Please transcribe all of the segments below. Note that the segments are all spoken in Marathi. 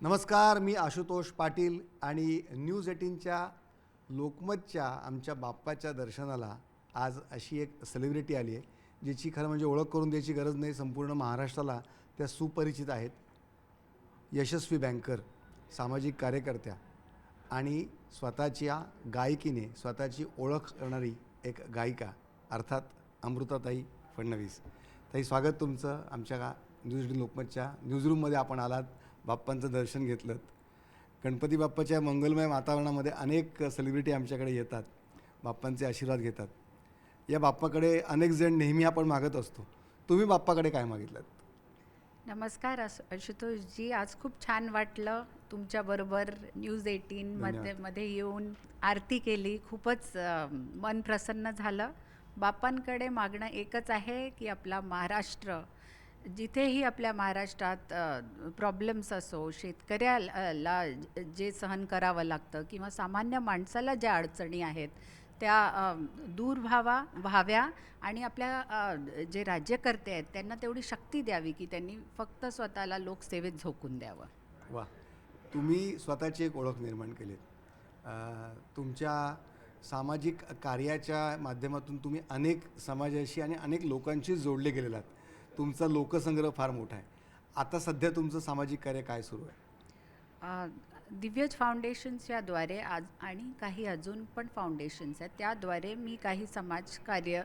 नमस्कार, मी आशुतोष पाटील आणि न्यूज 18च्या लोकमतच्या आमच्या बाप्पाच्या दर्शनाला आज अशी एक सेलिब्रिटी आली आहे, जिची खरं म्हणजे ओळख करून द्यायची गरज नाही. संपूर्ण महाराष्ट्राला त्या सुपरिचित आहेत. यशस्वी बँकर, सामाजिक कार्यकर्त्या आणि स्वतःच्या गायकीने स्वतःची ओळख करणारी एक गायिका, अर्थात अमृताताई फडणवीस. ताई, स्वागत तुमचं आमच्या न्यूज 18 लोकमतच्या न्यूजरूममध्ये. आपण आलात, बाप्पांचं दर्शन घेतलं. गणपती बाप्पाच्या मंगलमय वातावरणामध्ये अनेक सेलिब्रिटी आमच्याकडे येतात, बाप्पांचे आशीर्वाद घेतात. या बाप्पाकडे अनेक जण नेहमी आपण मागत असतो. तुम्ही बाप्पाकडे काय मागितलं? नमस्कार आशुतोषजी, आज खूप छान वाटलं तुमच्याबरोबर न्यूज 18 मध्ये येऊन आरती केली. खूपच मन प्रसन्न झालं. बाप्पांकडे मागणं एकच आहे की आपला महाराष्ट्र, जिथेही आपल्या महाराष्ट्रात प्रॉब्लेम्स असो, शेतकऱ्याला जे सहन करावं लागतं किंवा सामान्य माणसाला ज्या अडचणी आहेत त्या दूर व्हाव्या आणि आपल्या जे राज्यकर्ते आहेत त्यांना तेवढी शक्ती द्यावी की त्यांनी फक्त स्वतःला लोकसेवेत झोकून द्यावं. वा, तुम्ही स्वतःची एक ओळख निर्माण केली. तुमच्या सामाजिक कार्याच्या माध्यमातून तुम्ही अनेक समाजाशी आणि अनेक लोकांशी जोडले गेलेले आहात. तुमचा लोकसंग्रह फार मोठा आहे. आता सध्या तुमचं सामाजिक कार्य काय सुरू आहे? दिव्यज फाउंडेशन्सच्याद्वारे आज आणि काही अजून पण फाउंडेशन्स आहेत, त्याद्वारे मी काही समाजकार्य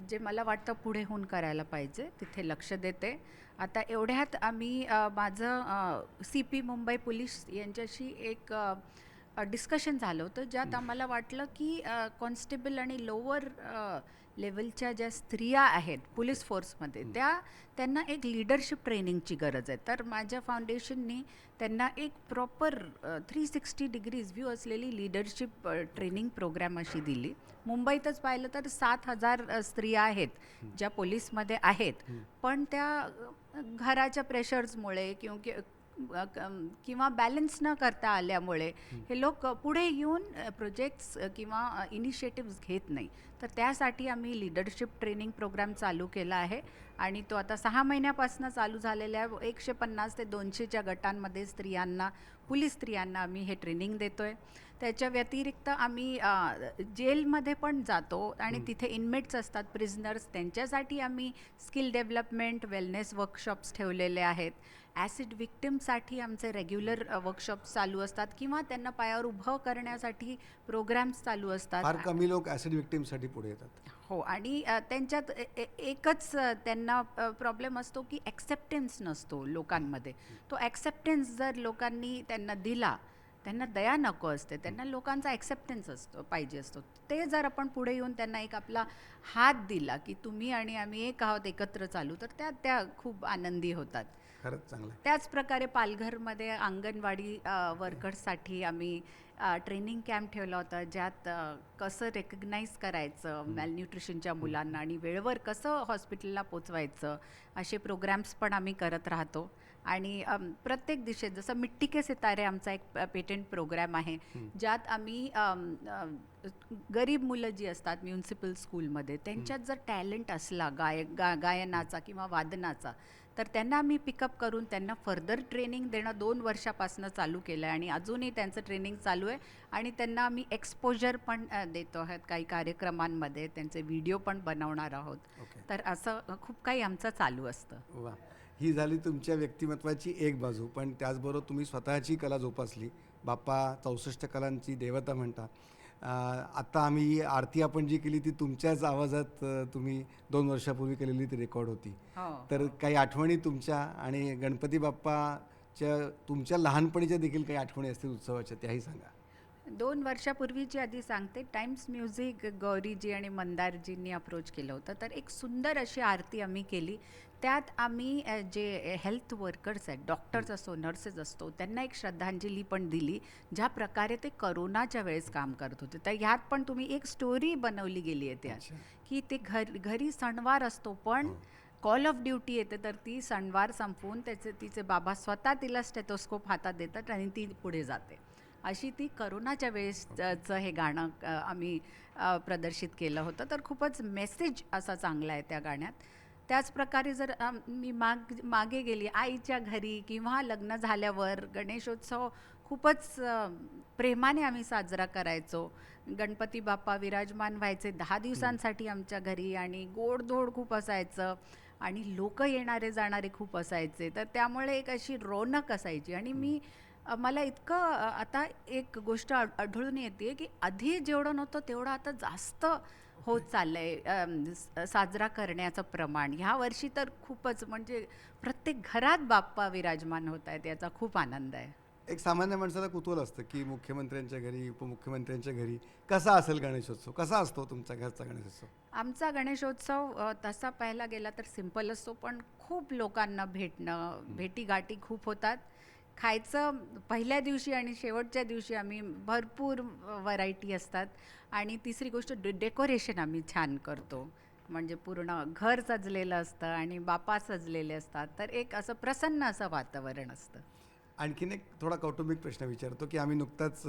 जे मला वाटतं पुढे होऊन करायला पाहिजे तिथे लक्ष देते. आता एवढ्यात आम्ही माझं CP मुंबई पोलीस यांच्याशी एक डिस्कशन झालं होतं, ज्यात आम्हाला वाटलं की कॉन्स्टेबल आणि लोअर लेवलच्या ज्या स्त्रिया आहेत पोलीस फोर्समध्ये त्यांना एक लीडरशिप ट्रेनिंगची गरज आहे. तर माझ्या फाउंडेशननी त्यांना एक प्रॉपर 360 डिग्रीज व्ह्यू असलेली लीडरशिप ट्रेनिंग प्रोग्राम अशी दिली. मुंबईतच पाहिलं तर 7,000 स्त्रिया आहेत ज्या पोलीसमध्ये आहेत, पण त्या घराच्या प्रेशर्समुळे किंवा बॅलन्स न करता आल्यामुळे हे लोक पुढे येऊन प्रोजेक्ट्स किंवा इनिशिएटिव्स घेत नाही. तर त्यासाठी आम्ही लीडरशिप ट्रेनिंग प्रोग्राम चालू केला आहे आणि तो आता 6 महिन्यापासून चालू झालेला आहे. 150 ते 200च्या गटांमध्ये पोलीस स्त्रियांना आम्ही हे ट्रेनिंग देतो आहे. त्याच्या व्यतिरिक्त आम्ही जेलमध्ये पण जातो आणि तिथे इनमेट्स असतात, प्रिझनर्स, त्यांच्यासाठी आम्ही स्किल डेव्हलपमेंट, वेलनेस वर्कशॉप्स ठेवलेले आहेत. ॲसिड विक्टिमसाठी आमचे रेग्युलर वर्कशॉप्स चालू असतात किंवा त्यांना पायावर उभं करण्यासाठी प्रोग्राम्स चालू असतात. फार कमी लोक ॲसिड विक्टिमसाठी पुढे येतात. हो, आणि त्यांच्यात एकच त्यांना प्रॉब्लेम असतो की ॲक्सेप्टन्स नसतो लोकांमध्ये. तो ॲक्सेप्टन्स जर लोकांनी त्यांना दिला, त्यांना दया नको असते, त्यांना लोकांचा ॲक्सेप्टन्स पाहिजे असतो. ते जर आपण पुढे येऊन त्यांना एक आपला हात दिला की तुम्ही आणि आम्ही एक आहोत, एकत्र चालू, तर त्या खूप आनंदी होतात. खरंच चांगलं आहे. त्याच प्रकारे पालघरमध्ये अंगणवाडी वर्कर्ससाठी आम्ही ट्रेनिंग कॅम्प ठेवला होता, ज्यात कसं रेकग्नाईज करायचं मॅलन्यूट्रिशनच्या मुलांना आणि वेळेवर कसं हॉस्पिटलला पोचवायचं, असे प्रोग्राम्स पण आम्ही करत राहतो. आणि प्रत्येक दिशेत, जसं मिट्टी के सितारे आमचा एक पेटंट प्रोग्राम आहे, ज्यात आम्ही गरीब मुलं जी असतात म्युन्सिपल स्कूलमध्ये, त्यांच्यात जर टॅलेंट असला गायनाचा किंवा वादनाचा, तर त्यांना आम्ही पिकअप करून त्यांना फर्दर ट्रेनिंग देणं 2 वर्षापासून चालू केलं आहे आणि अजूनही त्यांचं ट्रेनिंग चालू आहे. आणि त्यांना आम्ही एक्सपोजर पण देतो आहोत काही कार्यक्रमांमध्ये, त्यांचे व्हिडिओ पण बनवणार आहोत. तर असं खूप काही आमचं चालू असतं. वा, ही झाली तुमच्या व्यक्तिमत्वाची एक बाजू, पण त्याचबरोबर तुम्ही स्वतःची कला जोपासली. बाप्पा 64 कलांची देवता म्हणता. आत्ता आम्ही आरती आपण जी केली ती तुमच्याच आवाजात तुम्ही 2 वर्षापूर्वी केलेली ती रेकॉर्ड होती. तर काही आठवणी तुमच्या आणि गणपती बाप्पाच्या तुमच्या लहानपणीच्या देखील काही आठवणी असतील उत्सवाच्या, त्याही सांगा. 2 वर्षापूर्वीची आधी सांगते. टाइम्स म्युझिक गौरीजी आणि मंदारजींनी अप्रोच केलं होतं, तर एक सुंदर अशी आरती आम्ही केली. त्यात आम्ही जे हेल्थ वर्कर्स आहेत, डॉक्टर्स असो, नर्सेस असतो, त्यांना एक श्रद्धांजली पण दिली, ज्या प्रकारे ते करोनाच्या वेळेस काम करत होते. तर ह्यात पण तुम्ही एक स्टोरी बनवली गेली आहे त्यात, की ते घरी सणवार असतो पण कॉल ऑफ ड्युटी येते, तर ती सणवार संपवून तिचे बाबा स्वतः तिला स्टेथोस्कोप हातात देतात आणि ती पुढे जाते. अशी ती करोनाच्या वेळेसचं हे गाणं आम्ही प्रदर्शित केलं होतं. तर खूपच मेसेज असा चांगला आहे त्या गाण्यात. त्याच प्रकारे जर मी मागे गेली आईच्या घरी किंवा लग्न झाल्यावर गणेशोत्सव खूपच प्रेमाने आम्ही साजरा करायचो. गणपती बाप्पा विराजमान व्हायचे 10 दिवसांसाठी आमच्या घरी आणि गोडधोड खूप असायचं आणि लोक येणारे जाणारे खूप असायचे. तर त्यामुळे एक अशी रौनक असायची आणि मला इतकं आता एक गोष्ट आढळून येते की आधी जेवढं नव्हतं तेवढं आता जास्त होत चाललंय साजरा करण्याचं प्रमाण. ह्या वर्षी तर खूपच म्हणजे प्रत्येक घरात बाप्पा विराजमान होत आहेत, याचा खूप आनंद आहे. एक सामान्य माणसाला कुतूहल असतं की मुख्यमंत्र्यांच्या घरी, उपमुख्यमंत्र्यांच्या घरी कसा असेल गणेशोत्सव, कसा असतो तुमच्या घरचा गणेशोत्सव? आमचा गणेशोत्सव तसा पाहायला गेला तर सिंपल असतो, पण खूप लोकांना भेटणं, भेटीगाठी खूप होतात. खायचं पहिल्या दिवशी आणि शेवटच्या दिवशी आम्ही भरपूर व्हरायटी असतात आणि तिसरी गोष्ट डेकोरेशन आम्ही छान करतो. म्हणजे पूर्ण घर सजलेलं असतं आणि बाप्पा सजलेले असतात, तर एक असं प्रसन्न असं वातावरण असतं. आणखीन एक थोडा कौटुंबिक प्रश्न विचारतो की आम्ही नुकताच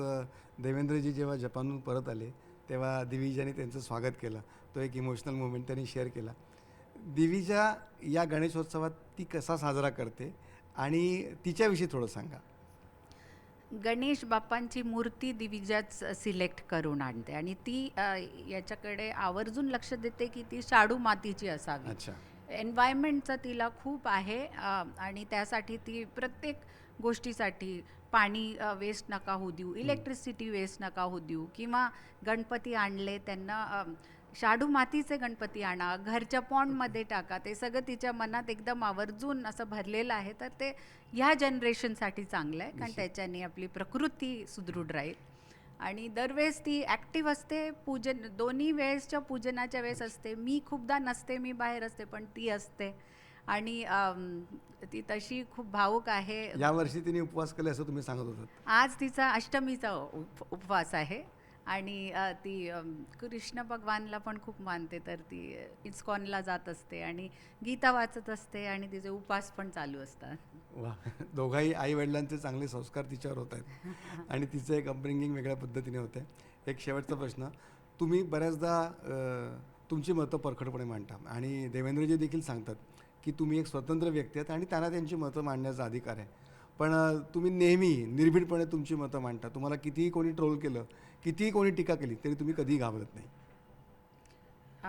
देवेंद्रजी जेव्हा जपानहून परत आले तेव्हा दिवीजाने त्यांचं स्वागत केलं. तो एक इमोशनल मोमेंट त्यांनी शेअर केला. दिवीजा या गणेशोत्सवात ती कसा साजरा करते आणि तिच्याविषयी थोडं सांगा. गणेश बाप्पांची मूर्ती दिविजाच सिलेक्ट करून आणते आणि ती याच्याकडे आवर्जून लक्ष देते की ती शाडू मातीची असावी. अच्छा. एन्व्हायरमेंटचं तिला खूप आहे आणि त्यासाठी ती प्रत्येक गोष्टीसाठी पाणी वेस्ट नका होऊ देऊ, इलेक्ट्रिसिटी वेस्ट नका होऊ देऊ किंवा गणपती आणले त्यांना शाडू मातीचे गणपती आणा, घरच्या पॉन्डमध्ये टाका. ते सगळं तिच्या मनात एकदम आवर्जून असं भरलेलं आहे. तर ते ह्या जनरेशनसाठी चांगलं आहे, कारण त्याच्याने आपली प्रकृती सुदृढ राहील. आणि दरवेळेस ती ॲक्टिव्ह असते. पूजन दोन्ही वेळेसच्या पूजनाच्या वेळेस असते. मी खूपदा नसते, मी बाहेर असते, पण ती असते आणि ती तशी खूप भावूक आहे. यावर्षी तिने उपवास केले असं तुम्ही सांगत होतात. आज तिचा अष्टमीचा उपवास आहे आणि ती कृष्ण भगवानला पण खूप मानते, तर ती इस्कॉनला जात असते आणि गीता वाचत असते आणि तिचे उपवास पण चालू असतात. वा, दोघाही आई वडिलांचे चांगले संस्कार तिच्यावर होत आहेत आणि तिचं एक अपब्रिंगिंग वेगळ्या पद्धतीने होते. एक शेवटचा प्रश्न, तुम्ही बऱ्याचदा तुमची मतं परखडपणे मांडता आणि देवेंद्रजी देखील सांगतात की तुम्ही एक स्वतंत्र व्यक्ती आहात आणि त्यांना त्यांची मतं मांडण्याचा अधिकार आहे. पण तुम्ही नेहमी निर्भीडपणे तुमची मतं मांडता. तुम्हाला कितीही कोणी ट्रोल केलं, कितीही कोणी टीका केली तरी तुम्ही कधीही घाबरत नाही.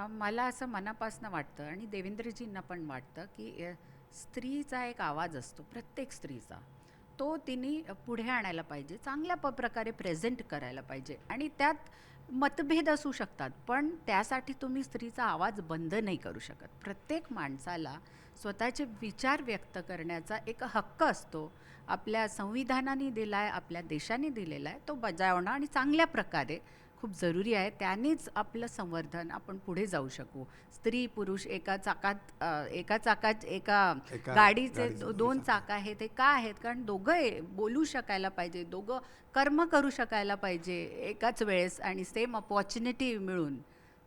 मला असं मनापासनं वाटतं आणि देवेंद्रजींना पण वाटतं की स्त्रीचा एक आवाज असतो, प्रत्येक स्त्रीचा. तो तिने पुढे आणायला पाहिजे, चांगल्या प्रकारे प्रेझेंट करायला पाहिजे आणि त्यात मतभेद असू शकतात, पण त्यासाठी तुम्ही स्त्रीचा आवाज बंद नाही करू शकत. प्रत्येक माणसाला स्वतःचे विचार व्यक्त करण्याचा एक हक्क असतो. आपल्या संविधानाने दिला आहे, आपल्या देशाने दिलेला आहे, तो बजावणं आणि चांगल्या प्रकारे खूप जरुरी आहे. त्यानेच आपलं संवर्धन आपण पुढे जाऊ शकू. स्त्री पुरुष एका गाडीचे दोन चाक आहेत. ते का आहेत? कारण दोघं बोलू शकायला पाहिजे, दोघं कर्म करू शकायला पाहिजे एकाच वेळेस आणि सेम अपॉर्च्युनिटी मिळून.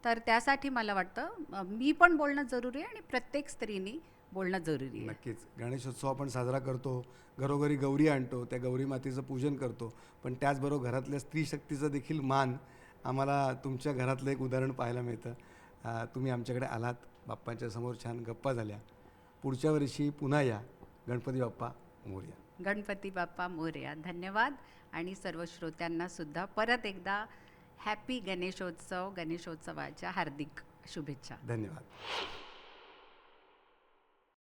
तर त्यासाठी मला वाटतं मी पण बोलणं जरुरी आहे आणि प्रत्येक स्त्रीनी बोलणं जरुरी आहे. नक्कीच. गणेशोत्सव आपण साजरा करतो, घरोघरी गौरी आणतो, त्या गौरी मातेचं पूजन करतो, पण त्याचबरोबर घरातल्या स्त्री शक्तीचा देखील मान आम्हाला तुमच्या घरातलं एक उदाहरण पाहायला मिळतं. तुम्ही आमच्याकडे आलात, बाप्पांच्या समोर छान गप्पा झाल्या. पुढच्या वर्षी पुन्हा या. गणपती बाप्पा मोरया. गणपती बाप्पा मोरया. धन्यवाद आणि सर्व श्रोत्यांना सुद्धा परत एकदा हॅपी गणेशोत्सवाच्या हार्दिक शुभेच्छा. धन्यवाद.